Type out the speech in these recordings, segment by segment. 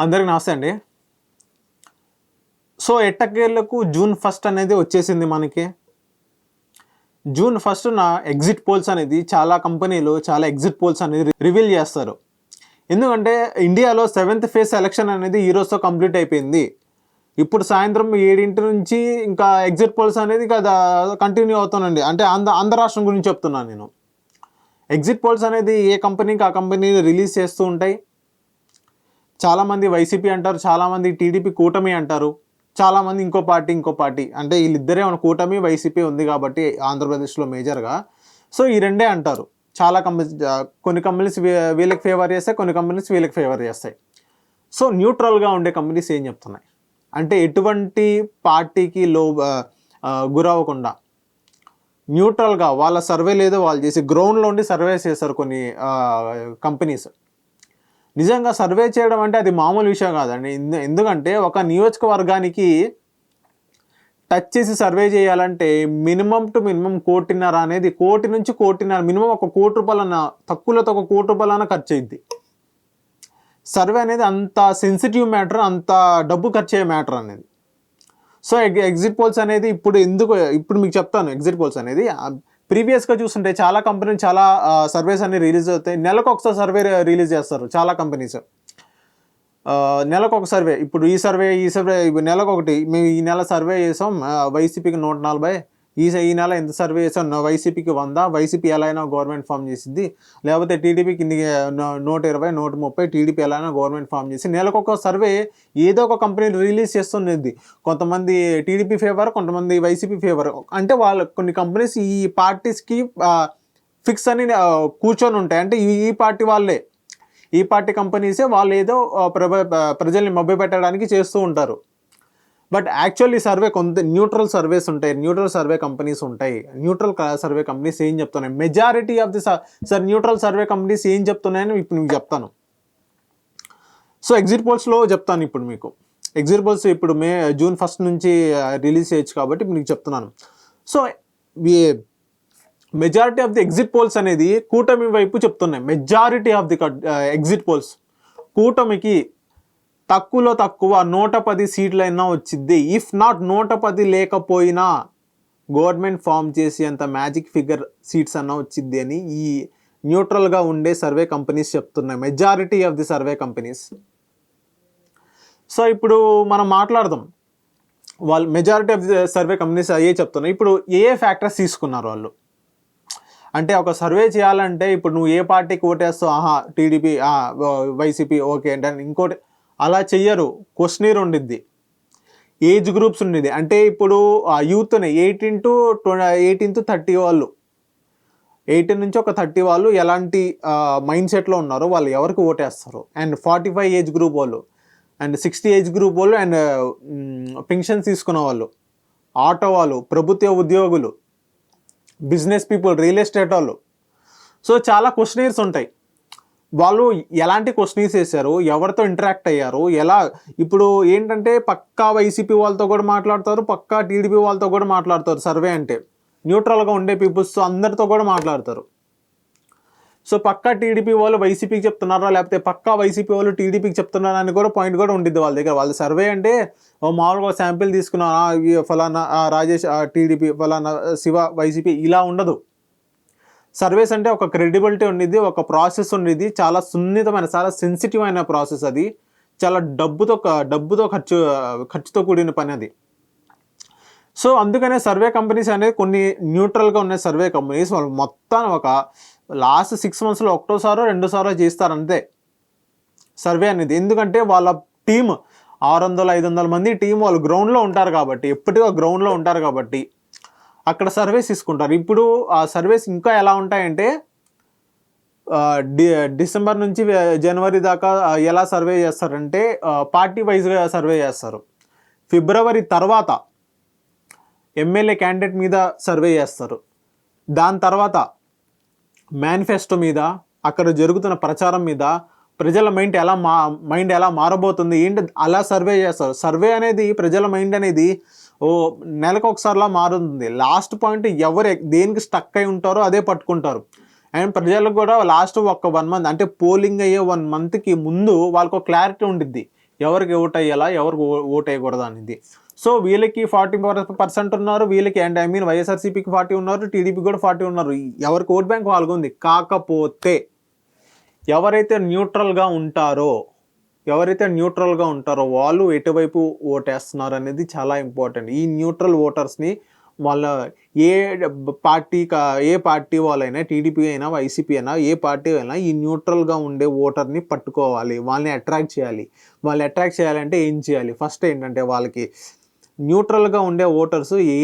అందరికి నమస్తే అండి. సో ఎట్టకేలకు జూన్ 1 అనేది వచ్చేసింది మనకి. జూన్ 1న ఎగ్జిట్ పోల్స్ అనేది చాలా కంపెనీలు చాలా ఎగ్జిట్ పోల్స్ అనేది రివీల్ చేస్తారు. ఎందుకంటే ఇండియాలో 7th ఫేజ్ ఎలక్షన్ అనేది ఈ రోజుతో కంప్లీట్ అయిపోయింది. ఇప్పుడు సాయంత్రం 7 నుంచి ఇంకా ఎగ్జిట్ పోల్స్ అనేది కంటిన్యూ అవుతానండి. అంటే ఆంధ్ర రాష్ట్రం గురించి చెప్తున్నాను నేను. ఎగ్జిట్ పోల్స్ అనేది ఏ కంపెనీకి ఆ కంపెనీ రిలీజ్ చేస్తూ ఉంటాయి. చాలామంది వైసీపీ అంటారు, చాలామంది టీడీపీ కూటమి అంటారు, చాలామంది ఇంకో పార్టీ అంటే వీళ్ళిద్దరే మన కూటమి వైసీపీ ఉంది కాబట్టి ఆంధ్రప్రదేశ్లో మేజర్గా. సో ఈ రెండే అంటారు. చాలా కొన్ని కంపెనీస్ వీళ్ళకి ఫేవర్ చేస్తాయి, కొన్ని కంపెనీస్ వీళ్ళకి ఫేవర్ చేస్తాయి. సో న్యూట్రల్గా ఉండే కంపెనీస్ ఏం చెప్తున్నాయి అంటే ఎటువంటి పార్టీకి గురవ్వకుండా న్యూట్రల్గా వాళ్ళ సర్వే లేదో వాళ్ళు చేసి గ్రౌండ్లో ఉండి సర్వే చేస్తారు కొన్ని కంపెనీస్. నిజంగా సర్వే చేయడం అంటే అది మామూలు విషయం కాదండి. ఎందుకంటే ఒక నియోజకవర్గానికి టచ్ చేసి సర్వే చేయాలంటే మినిమం టు మినిమం 1.5 అనేది 1 నుంచి 1.5 మినిమం ఒక 1 కోటి రూపాయలన్న తక్కువలో ఒక 1 కోటి రూపాయలన్న ఖర్చు అయింది. సర్వే అనేది అంత సెన్సిటివ్ మ్యాటర్, అంత డబ్బు ఖర్చు అయ్యే మ్యాటర్ అనేది. సో ఎగ్జిట్ పోల్స్ అనేది ఇప్పుడు మీకు చెప్తాను. ఎగ్జిట్ పోల్స్ అనేది ప్రీవియస్గా చూస్తుంటే చాలా కంపెనీలు చాలా సర్వేస్ అన్ని రిలీజ్ అవుతాయి. నెలకు ఒకసారి సర్వే రిలీజ్ చేస్తారు చాలా కంపెనీస్. నెలకు ఒక సర్వే. ఇప్పుడు ఈ సర్వే నెలకు ఒకటి. మేము ఈ నెల సర్వే చేసాం, వైసీపీకి 140, ఈ నెల ఎంత సర్వే చేసాం, వైసీపీకి 100, వైసీపీ ఎలా అయినా గవర్నమెంట్ ఫామ్ చేసిద్ది, లేకపోతే టీడీపీకి 120, 130, టీడీపీ ఎలా అయినా గవర్నమెంట్ ఫామ్ చేసి నెలకు ఒక సర్వే ఏదో ఒక కంపెనీ రిలీజ్ చేస్తున్నది. కొంతమంది టీడీపీ ఫేవర్, కొంతమంది వైసీపీ ఫేవర్. అంటే కొన్ని కంపెనీస్ ఈ పార్టీస్కి ఫిక్స్ అని కూర్చొని ఉంటాయి. అంటే ఈ పార్టీ వాళ్ళే, ఈ పార్టీ కంపెనీసే వాళ్ళు ఏదో ప్రజల్ని మభ్యపెట్టడానికి చేస్తూ ఉంటారు. బట్ యాక్చువల్లీ సర్వే కొంత న్యూట్రల్ సర్వేస్ ఉంటాయి, న్యూట్రల్ సర్వే కంపెనీస్ ఉంటాయి. న్యూట్రల్ సర్వే కంపెనీస్ ఏం చెప్తున్నాయి, majority of the neutral survey companies ఏం చెప్తున్నాయని ఇప్పుడు మీకు చెప్తాను. సో ఎగ్జిట్ పోల్స్లో చెప్తాను ఇప్పుడు మీకు. ఎగ్జిట్ పోల్స్ ఇప్పుడు జూన్ 1 నుంచి రిలీజ్ చేయొచ్చు కాబట్టి ఇప్పుడు మీకు చెప్తున్నాను. So majority of the exit polls అనేది కూటమి వైపు చెప్తున్నాయి. Majority of the exit polls కూటమికి తక్కువలో తక్కువ 110 సీట్లైనా వచ్చిద్ది. ఇఫ్ నాట్ 110 లేకపోయినా గవర్నమెంట్ ఫామ్ చేసి అంత మ్యాజిక్ ఫిగర్ సీట్స్ అన్నా వచ్చిద్ది అని ఈ న్యూట్రల్గా ఉండే సర్వే కంపెనీస్ చెప్తున్నాయి. Majority of the survey companies. So ఇప్పుడు మనం మాట్లాడదాం. వాళ్ళు majority of the survey companies అయ్యే చెప్తున్నాయి. ఇప్పుడు ఏ ఫ్యాక్టర్స్ తీసుకున్నారు వాళ్ళు అంటే ఒక సర్వే చేయాలంటే ఇప్పుడు నువ్వు ఏ పార్టీకి ఓటేస్తావు, టీడీపీ, వైసీపీ, ఓకే అంటే ఇంకోటి అలా చెయ్యరు. క్వశ్చనీర్ ఉండిద్ది, ఏజ్ గ్రూప్స్ ఉండిద్ది. అంటే ఇప్పుడు యూత్ని 18 to 30 వాళ్ళు, 18 నుంచి ఒక 30 వాళ్ళు ఎలాంటి మైండ్ సెట్లో ఉన్నారో వాళ్ళు ఎవరికి ఓటేస్తారు. అండ్ 45 ఏజ్ గ్రూప్ వాళ్ళు, అండ్ 60 ఏజ్ గ్రూప్ వాళ్ళు, అండ్ పెన్షన్స్ తీసుకున్న వాళ్ళు, ఆటో వాళ్ళు, ప్రభుత్వ ఉద్యోగులు, బిజినెస్ పీపుల్, రియల్ ఎస్టేట్ వాళ్ళు. సో చాలా క్వశ్చనీర్స్ ఉంటాయి. వాళ్ళు ఎలాంటి క్వశ్చనీర్స్ వేశారు, ఎవరితో ఇంటరాక్ట్ అయ్యారు, ఎలా. ఇప్పుడు ఏంటంటే పక్కా వైసీపీ వాళ్ళతో కూడా మాట్లాడతారు, పక్కా టీడీపీ వాళ్ళతో కూడా మాట్లాడతారు. సర్వే అంటే న్యూట్రల్గా ఉండే పీపుల్స్తో అందరితో కూడా మాట్లాడతారు. సో పక్కా టీడీపీ వాళ్ళు వైసీపీకి చెప్తున్నారా, లేకపోతే పక్కా వైసీపీ వాళ్ళు టీడీపీకి చెప్తున్నారా అని కూడా పాయింట్ కూడా ఉండిద్ది వాళ్ళ దగ్గర. వాళ్ళ సర్వే అంటే మామూలుగా శాంపిల్ తీసుకున్నా, ఫలానా రాజేష్ టీడీపీ, ఫలానా శివ వైసీపీ, ఇలా ఉండదు. సర్వేస్ అంటే ఒక క్రెడిబిలిటీ ఉండిద్ది, ఒక ప్రాసెస్ ఉండిద్ది. చాలా సున్నితమైన, చాలా సెన్సిటివ్ అయిన ప్రాసెస్ అది. చాలా డబ్బుతో ఖర్చుతో కూడిన పని అది. సో అందుకనే సర్వే కంపెనీస్ అనేది కొన్ని న్యూట్రల్గా ఉన్న సర్వే కంపెనీస్ వాళ్ళు మొత్తం ఒక లాస్ట్ 6 monthsలో ఒకటోసారో రెండోసారో చేస్తారు అంతే సర్వే అనేది. ఎందుకంటే వాళ్ళ టీం 600-500 మంది టీం వాళ్ళు గ్రౌండ్లో ఉంటారు కాబట్టి, ఎప్పటికో గ్రౌండ్లో ఉంటారు కాబట్టి అక్కడ సర్వేస్ తీసుకుంటారు. ఇప్పుడు ఆ సర్వేస్ ఇంకా ఎలా ఉంటాయంటే డిసెంబర్ నుంచి జనవరి దాకా ఎలా సర్వే చేస్తారంటే పార్టీ వైజ్గా సర్వే చేస్తారు. ఫిబ్రవరి తర్వాత ఎమ్మెల్యే క్యాండిడేట్ మీద సర్వే చేస్తారు. దాని తర్వాత మేనిఫెస్టో మీద, అక్కడ జరుగుతున్న ప్రచారం మీద, ప్రజల మైండ్ ఎలా మారబోతుంది ఏంటి అలా సర్వే చేస్తారు. సర్వే అనేది ప్రజల మైండ్ అనేది నెలకు ఒకసారిలా మారుతుంది. లాస్ట్ పాయింట్ ఎవరు దేనికి స్టక్ అయి ఉంటారో అదే పట్టుకుంటారు. అండ్ ప్రజలకు కూడా లాస్ట్ ఒక 1 month అంటే పోలింగ్ అయ్యే 1 monthకి ముందు వాళ్ళకు క్లారిటీ ఉండిద్ది. ఎవరికి ఓట్ అయ్యాలా, ఎవరికి ఓట్ వేయకూడదు అనేది. సో వీళ్ళకి 40% ఉన్నారు, వీళ్ళకి అండ్ ఐ మీన్ వైఎస్ఆర్సీపీకి 40 ఉన్నారు, టీడీపీ కూడా 40 ఉన్నారు. ఎవరికి ఓట్ బ్యాంక్ వాళ్ళకు ఉంది. కాకపోతే ఎవరైతే న్యూట్రల్గా ఉంటారో వాళ్ళు ఎటువైపు ఓటేస్తున్నారు అనేది చాలా ఇంపార్టెంట్. ఈ న్యూట్రల్ ఓటర్స్ని వాళ్ళ ఏ పార్టీ వాళ్ళైనా, టీడీపీ అయినా, వైసీపీ అయినా, ఏ పార్టీ అయినా ఈ న్యూట్రల్గా ఉండే ఓటర్ని పట్టుకోవాలి, వాళ్ళని అట్రాక్ట్ చేయాలి. వాళ్ళని అట్రాక్ట్ చేయాలంటే ఏం చేయాలి? ఫస్ట్ ఏంటంటే వాళ్ళకి న్యూట్రల్గా ఉండే ఓటర్స్ ఏ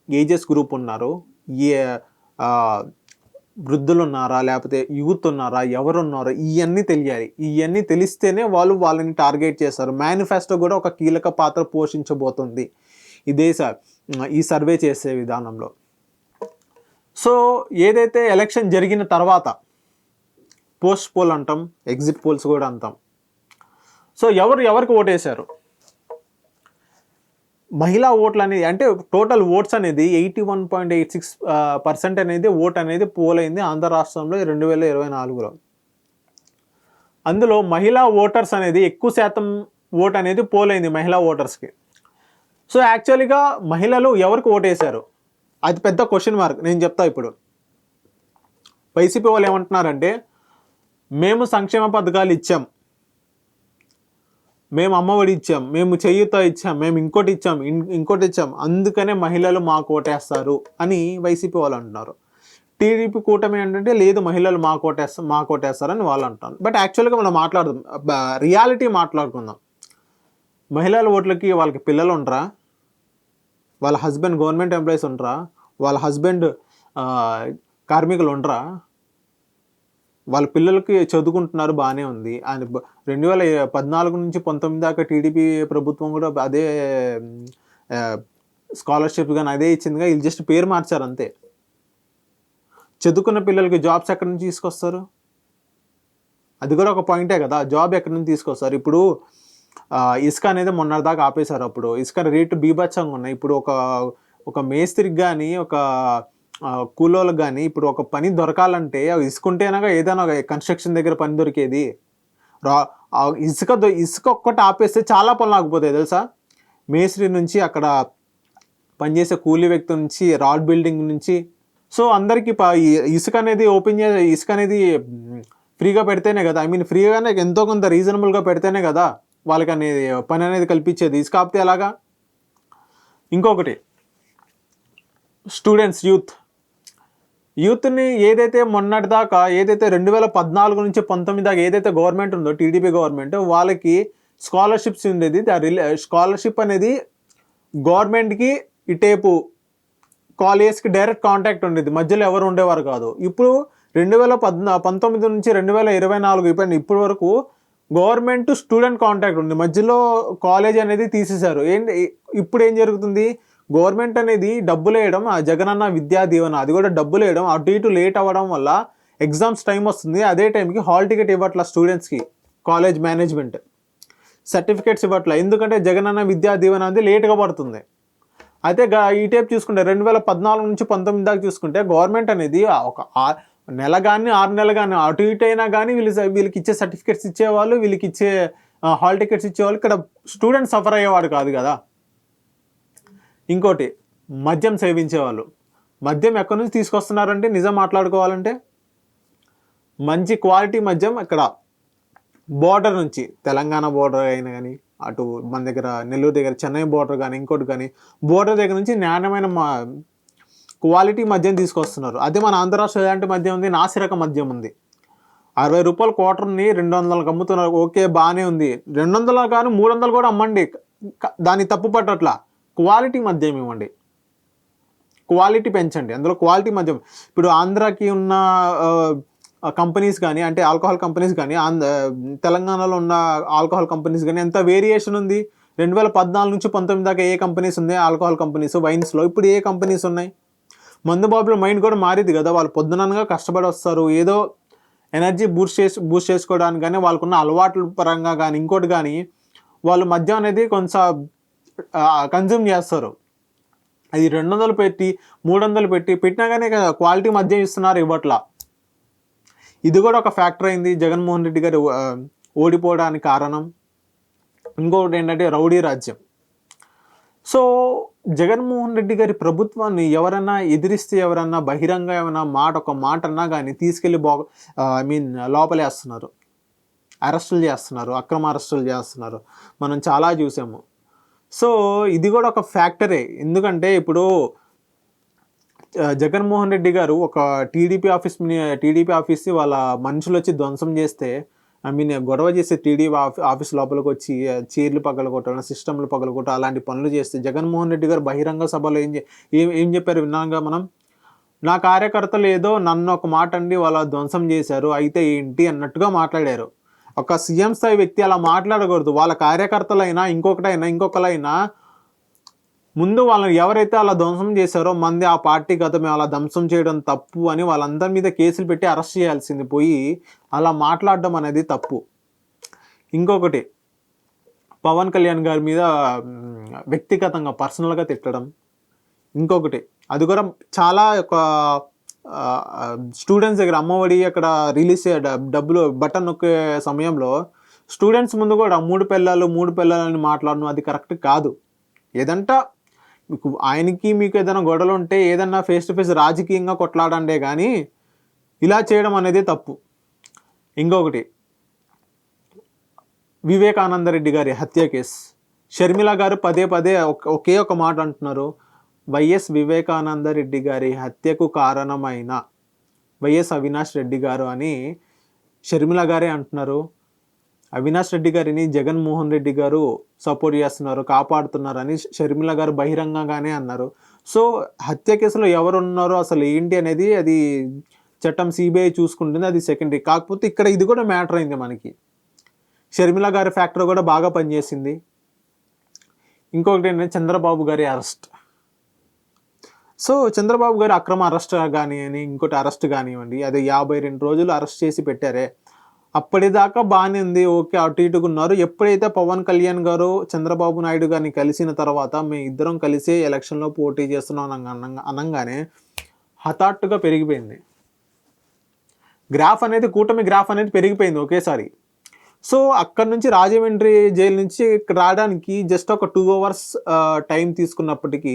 ఏజెస్ గ్రూప్ ఉన్నారు, ఏ వృద్ధులు ఉన్నారా, లేకపోతే యూత్ ఉన్నారా, ఎవరున్నారో ఇవన్నీ తెలియాలి. ఇవన్నీ తెలిస్తేనే వాళ్ళని టార్గెట్ చేస్తారు. మేనిఫెస్టో కూడా ఒక కీలక పాత్ర పోషించబోతుంది ఈ సర్వే చేసే విధానంలో. సో ఏదైతే ఎలక్షన్ జరిగిన తర్వాత పోస్ట్ పోల్ అంటాం, ఎగ్జిట్ పోల్స్ కూడా అంటాం. సో ఎవరికి ఓటేశారు? మహిళా ఓట్లు అనేది అంటే టోటల్ ఓట్స్ అనేది 81.86% అనేది ఓట్ అనేది పోల్ అయింది ఆంధ్ర రాష్ట్రంలో 2024లో. అందులో మహిళా ఓటర్స్ అనేది ఎక్కువ శాతం ఓట్ అనేది పోల్ అయింది మహిళా ఓటర్స్కి. సో యాక్చువల్గా మహిళలు ఎవరికి ఓటేశారు? అది పెద్ద క్వశ్చన్ మార్క్. నేను చెప్తా ఇప్పుడు. వైసీపీ వాళ్ళు ఏమంటున్నారంటే మేము సంక్షేమ పథకాలు ఇచ్చాం, మేము అమ్మఒడి ఇచ్చాం, మేము చేయూత ఇచ్చాం, మేము ఇంకోటి ఇచ్చాం, అందుకనే మహిళలు మాకు ఓటేస్తారు అని వైసీపీ వాళ్ళు అంటున్నారు. టీడీపీ కూటమి ఏంటంటే లేదు, మహిళలు మాకు ఓటేస్తారని వాళ్ళు అంటున్నారు. బట్ యాక్చువల్గా మనం రియాలిటీ మాట్లాడుకుందాం. మహిళల ఓట్లకి వాళ్ళకి పిల్లలు ఉండరా? వాళ్ళ హస్బెండ్ గవర్నమెంట్ ఎంప్లాయీస్ ఉండరా? వాళ్ళ హస్బెండ్ కార్మికులు ఉండరా? వాళ్ళ పిల్లలకి చదువుకుంటున్నారు, బాగానే ఉంది. ఆయన 2014 నుంచి 19 దాకా టీడీపీ ప్రభుత్వం కూడా అదే స్కాలర్షిప్ కానీ అదే ఇచ్చిందిగా. వీళ్ళు జస్ట్ పేరు మార్చారు అంతే. చదువుకున్న పిల్లలకి జాబ్స్ ఎక్కడి నుంచి తీసుకొస్తారు? అది కూడా ఒక పాయింటే కదా. జాబ్ ఎక్కడి నుంచి తీసుకొస్తారు? ఇప్పుడు ఇసుక అనేది మొన్నటిదాకా ఆపేశారు. అప్పుడు ఇసుక రేటు బీభత్సంగా ఉన్నాయి. ఇప్పుడు ఒక మేస్త్రికి కానీ, ఒక కూలోళ్ళకి కానీ ఇప్పుడు ఒక పని దొరకాలంటే ఇసుకుంటేనాగా ఏదైనా కన్స్ట్రక్షన్ దగ్గర పని దొరికేది. ఇసుక ఒక్కటి ఆపేస్తే చాలా పనులు ఆగిపోతాయి తెలుసా. మేస్త్రి నుంచి, అక్కడ పనిచేసే కూలీ వ్యక్తి నుంచి, రాడ్ బిల్డింగ్ నుంచి. సో అందరికీ ఇసుక అనేది ఫ్రీగా పెడితేనే కదా, ఐ మీన్ ఫ్రీగానే ఎంతో కొంత రీజనబుల్గా పెడితేనే కదా వాళ్ళకి అనేది పని అనేది కల్పించేది. ఇసుక ఆపితే ఎలాగా? ఇంకొకటి స్టూడెంట్స్, యూత్ని ఏదైతే మొన్నటిదాకా 2014 నుంచి 19 దాకా ఏదైతే గవర్నమెంట్ ఉందో టీడీపీ గవర్నమెంట్, వాళ్ళకి స్కాలర్షిప్స్ ఉండేది. స్కాలర్షిప్ అనేది గవర్నమెంట్కి ఇటేపు కాలేజ్కి డైరెక్ట్ కాంటాక్ట్ ఉండేది, మధ్యలో ఎవరు ఉండేవారు కాదు. ఇప్పుడు 2019 నుంచి 2024 ఇప్పటి వరకు గవర్నమెంట్ స్టూడెంట్ కాంటాక్ట్ ఉంది, మధ్యలో కాలేజ్ అనేది తీసేశారు. ఇప్పుడు ఏం జరుగుతుంది? గవర్నమెంట్ అనేది డబ్బులు వేయడం, ఆ జగనన్న విద్యా దీవెన అది కూడా డబ్బులు వేయడం, అటు ఇటు లేట్ అవ్వడం వల్ల ఎగ్జామ్స్ టైం వస్తుంది. అదే టైంకి హాల్ టికెట్ ఇవ్వట్ల స్టూడెంట్స్కి, కాలేజ్ మేనేజ్మెంట్ సర్టిఫికేట్స్ ఇవ్వట్ల. ఎందుకంటే జగనన్న విద్యా దీవెన అనేది లేట్గా పడుతుంది. అయితే ఈ టైప్ చూసుకుంటే 2014 నుంచి 19 దాకా చూసుకుంటే గవర్నమెంట్ అనేది ఒక నెల కానీ 6 నెలలు కానీ అటు ఇటు అయినా కానీ వీళ్ళకి ఇచ్చే సర్టిఫికేట్స్ ఇచ్చేవాళ్ళు, వీళ్ళకి ఇచ్చే హాల్ టికెట్స్ ఇచ్చేవాళ్ళు. ఇక్కడ స్టూడెంట్ సఫర్ అయ్యేవాడు కాదు కదా. ఇంకోటి మద్యం సేవించేవాళ్ళు. మద్యం ఎక్కడి నుంచి తీసుకొస్తున్నారంటే నిజం మాట్లాడుకోవాలంటే మంచి క్వాలిటీ మద్యం ఇక్కడ బోర్డర్ నుంచి, తెలంగాణ బోర్డర్ అయినా కానీ, అటు మన దగ్గర నెల్లూరు దగ్గర చెన్నై బోర్డర్ కానీ, ఇంకోటి కానీ బోర్డర్ దగ్గర నుంచి నాణ్యమైన క్వాలిటీ మద్యం తీసుకొస్తున్నారు. అదే మన ఆంధ్ర రాష్ట్రం ఎలాంటి మద్యం ఉంది? నాసిరకం మద్యం ఉంది. 60 రూపాయల క్వార్టర్ని 200లకు అమ్ముతున్నారు. ఓకే, బాగానే ఉంది. 200 కానీ 300 కూడా అమ్మండి, దాన్ని తప్పు పట్టట్లా. క్వాలిటీ మద్యం ఇవ్వండి, క్వాలిటీ పెంచండి. అందులో క్వాలిటీ మద్యం ఇప్పుడు ఆంధ్రాకి ఉన్న కంపెనీస్ కానీ, అంటే ఆల్కహాల్ కంపెనీస్ కానీ, తెలంగాణలో ఉన్న ఆల్కహాల్ కంపెనీస్ కానీ ఎంత వేరియేషన్ ఉంది? 2014 నుంచి 19 దాకా ఏ కంపెనీస్ ఉన్నాయి ఆల్కహాల్ కంపెనీస్ వైన్స్లో? ఇప్పుడు ఏ కంపెనీస్ ఉన్నాయి? మందు బాబుల మైండ్ కూడా మారింది కదా. వాళ్ళు పొద్దుననగా కష్టపడి వస్తారు, ఏదో ఎనర్జీ బూస్ట్ చేసుకోవడానికి కానీ, వాళ్ళకున్న అలవాట్ల పరంగా కానీ, ఇంకోటి కానీ వాళ్ళు మద్యం అనేది కొంచెం కన్జ్యూమ్ చేస్తారు. అది 200 పెట్టి 300 పెట్టినా కానీ క్వాలిటీ మద్యం ఇస్తున్నారు, ఇవ్వట్లా. ఇది కూడా ఒక ఫ్యాక్టర్ అయింది జగన్మోహన్ రెడ్డి గారు ఓడిపోవడానికి కారణం. ఇంకొకటి ఏంటంటే రౌడీ రాజ్యం. సో జగన్మోహన్ రెడ్డి గారి ప్రభుత్వాన్ని ఎవరన్నా ఎదిరిస్తే, ఎవరన్నా బహిరంగ ఏమైనా ఒక మాట అన్నా కానీ తీసుకెళ్ళి లోపలేస్తున్నారు, అరెస్టులు చేస్తున్నారు, అక్రమ అరెస్టులు చేస్తున్నారు. మనం చాలా చూసాము. సో ఇది కూడా ఒక ఫ్యాక్టరే. ఎందుకంటే ఇప్పుడు జగన్మోహన్ రెడ్డి గారు ఒక టీడీపీ ఆఫీస్ని వాళ్ళ మనుషులు వచ్చి ధ్వంసం చేస్తే, గొడవ చేస్తే టీడీపీ ఆఫీస్ లోపలికి వచ్చి చీర్లు పగలగొట్టడం, సిస్టమ్లు పగలగొట్టడం అలాంటి పనులు చేస్తే జగన్మోహన్ రెడ్డి గారు బహిరంగ సభలో ఏం చెప్పారు విన్నాగా మనం? నా కార్యకర్తలు ఏదో నన్ను ఒక మాట అండి వాళ్ళ ధ్వంసం చేశారు, అయితే ఏంటి అన్నట్టుగా మాట్లాడారు. ఒక సీఎం స్థాయి వ్యక్తి అలా మాట్లాడకూడదు. వాళ్ళ కార్యకర్తలైనా ఇంకొకరైనా ముందు వాళ్ళని ఎవరైతే అలా ధ్వంసం చేశారో మంది ఆ పార్టీ కదా, మేము అలా ధ్వంసం చేయడం తప్పు అని వాళ్ళందరి మీద కేసులు పెట్టి అరెస్ట్ చేయాల్సింది పోయి అలా మాట్లాడడం అనేది తప్పు. ఇంకొకటి పవన్ కళ్యాణ్ గారి మీద వ్యక్తిగతంగా పర్సనల్గా తిట్టడం. ఇంకొకటి అది కూడా చాలా ఒక స్టూడెంట్స్ దగ్గర అమ్మఒడి అక్కడ రిలీజ్ డబ్బులు బటన్ నొక్కే సమయంలో స్టూడెంట్స్ ముందు కూడా మూడు పిల్లలని మాట్లాడడం అది కరెక్ట్ కాదు. ఏదంటా మీకు ఏదైనా గొడవలు ఉంటే ఏదన్నా ఫేస్ టు ఫేస్ రాజకీయంగా కొట్లాడండే కానీ ఇలా చేయడం అనేది తప్పు. ఇంకొకటి వివేకానంద రెడ్డి గారి హత్య కేసు. షర్మిల గారు పదే ఒకే ఒక మాట అంటున్నారు, వైఎస్ వివేకానంద రెడ్డి గారి హత్యకు కారణమైన వైఎస్ అవినాష్ రెడ్డి గారు అని షర్మిల గారే అంటున్నారు. అవినాష్ రెడ్డి గారిని జగన్మోహన్ రెడ్డి గారు సపోర్ట్ చేస్తున్నారు, కాపాడుతున్నారు అని షర్మిల గారు బహిరంగంగానే అన్నారు. సో హత్య కేసులో ఎవరు ఉన్నారో అసలు ఏంటి అనేది అది చట్టం సిబిఐ చూసుకుంటుంది, అది సెకండరీ. కాకపోతే ఇక్కడ ఇది కూడా మ్యాటర్ అయింది మనకి. షర్మిల గారి ఫ్యాక్టర్ కూడా బాగా పనిచేసింది. ఇంకొకటి ఏంటంటే చంద్రబాబు గారి అరెస్ట్. సో చంద్రబాబు గారు అక్రమ అరెస్ట్ కానివ్వండి, ఇంకోటి అరెస్ట్ కానివ్వండి, అది 52 రోజులు అరెస్ట్ చేసి పెట్టారే, అప్పటిదాకా బాగానే ఉంది, ఓకే, అటు ఇటుకున్నారు. ఎప్పుడైతే పవన్ కళ్యాణ్ గారు చంద్రబాబు నాయుడు గారిని కలిసిన తర్వాత మేము ఇద్దరం కలిసి ఎలక్షన్లో పోటీ చేస్తున్నాం అనగానే హఠాత్తుగా పెరిగిపోయింది గ్రాఫ్ అనేది, కూటమి గ్రాఫ్ అనేది పెరిగిపోయింది ఒకేసారి. సో అక్కడ నుంచి రాజమండ్రి జైలు నుంచి రావడానికి జస్ట్ ఒక 2 hours టైం తీసుకున్నప్పటికీ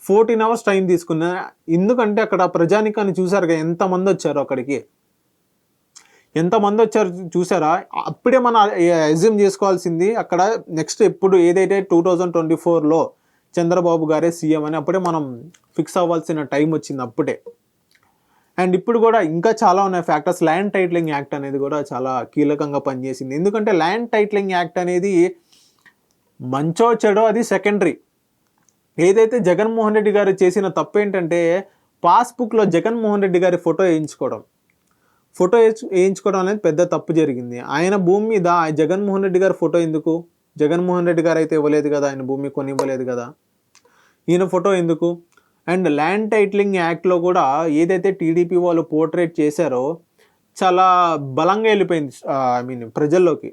14 hours టైం తీసుకున్నా. ఎందుకంటే అక్కడ ప్రజానికాన్ని చూసారుగా ఎంతమంది వచ్చారు, అక్కడికి ఎంతమంది వచ్చారు చూసారా? అప్పుడే మనం అజ్యూమ్ చేసుకోవాల్సింది అక్కడ నెక్స్ట్ ఎప్పుడు ఏదైతే 2024లో చంద్రబాబు గారే సీఎం అని అప్పుడే మనం ఫిక్స్ అవ్వాల్సిన టైం వచ్చింది అప్పుడే. అండ్ ఇప్పుడు కూడా ఇంకా చాలా ఉన్నాయి ఫ్యాక్టర్స్. ల్యాండ్ టైటిలింగ్ యాక్ట్ అనేది కూడా చాలా కీలకంగా పనిచేసింది. ఎందుకంటే ల్యాండ్ టైటిలింగ్ యాక్ట్ అనేది మంచో చెడో అది సెకండరీ. ఏదైతే జగన్మోహన్ రెడ్డి గారు చేసిన తప్పు ఏంటంటే పాస్బుక్లో జగన్మోహన్ రెడ్డి గారి ఫోటో వేయించుకోవడం అనేది పెద్ద తప్పు జరిగింది. ఆయన భూమి మీద జగన్మోహన్ రెడ్డి గారి ఫోటో ఎందుకు? జగన్మోహన్ రెడ్డి గారు అయితే ఇవ్వలేదు కదా, ఆయన భూమి కొని ఇవ్వలేదు కదా, ఈయన ఫోటో ఎందుకు? అండ్ ల్యాండ్ టైటిలింగ్ యాక్ట్లో కూడా ఏదైతే టీడీపీ వాళ్ళు పోర్ట్రేట్ చేశారో చాలా బలంగా వెళ్ళిపోయింది ప్రజల్లోకి.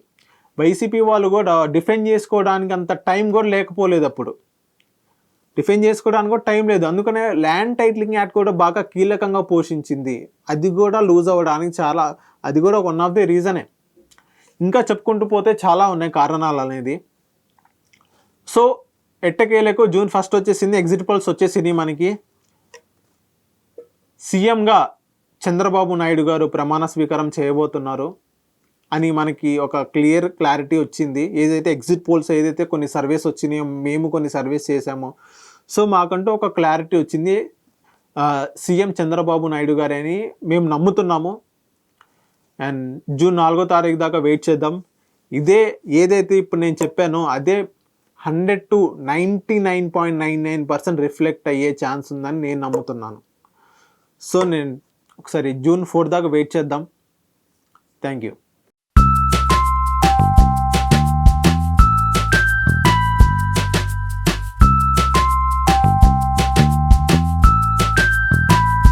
వైసీపీ వాళ్ళు కూడా డిఫెండ్ చేసుకోవడానికి అంత టైం కూడా లేకపోలేదు, అప్పుడు డిఫెండ్ చేసుకోవడానికి కూడా టైం లేదు. అందుకనే ల్యాండ్ టైటిలింగ్ యాక్ట్ కూడా బాగా కీలకంగా పోషించింది. అది కూడా లూజ్ అవ్వడానికి అది కూడా వన్ ఆఫ్ ది రీజనే. ఇంకా చెప్పుకుంటూ పోతే చాలా ఉన్నాయి కారణాలు అనేది. సో ఎట్టకేలకు June 1 వచ్చేసింది, ఎగ్జిట్ పోల్స్ వచ్చేసింది. మనకి సీఎంగా చంద్రబాబు నాయుడు గారు ప్రమాణ స్వీకారం చేయబోతున్నారు అని మనకి ఒక క్లారిటీ వచ్చింది. ఏదైతే ఎగ్జిట్ పోల్స్ ఏదైతే కొన్ని సర్వేస్ వచ్చినాయో, మేము కొన్ని సర్వేస్ చేసామో, సో మాకంటూ ఒక క్లారిటీ వచ్చింది. సీఎం చంద్రబాబు నాయుడు గారే అని మేము నమ్ముతున్నాము. అండ్ June 4 దాకా వెయిట్ చేద్దాం. ఏదైతే ఇప్పుడు నేను చెప్పానో అదే 100 to 99.99% రిఫ్లెక్ట్ అయ్యే ఛాన్స్ ఉందని నేను నమ్ముతున్నాను. సో నేను ఒకసారి June 4 దాకా వెయిట్ చేద్దాం. Thank you.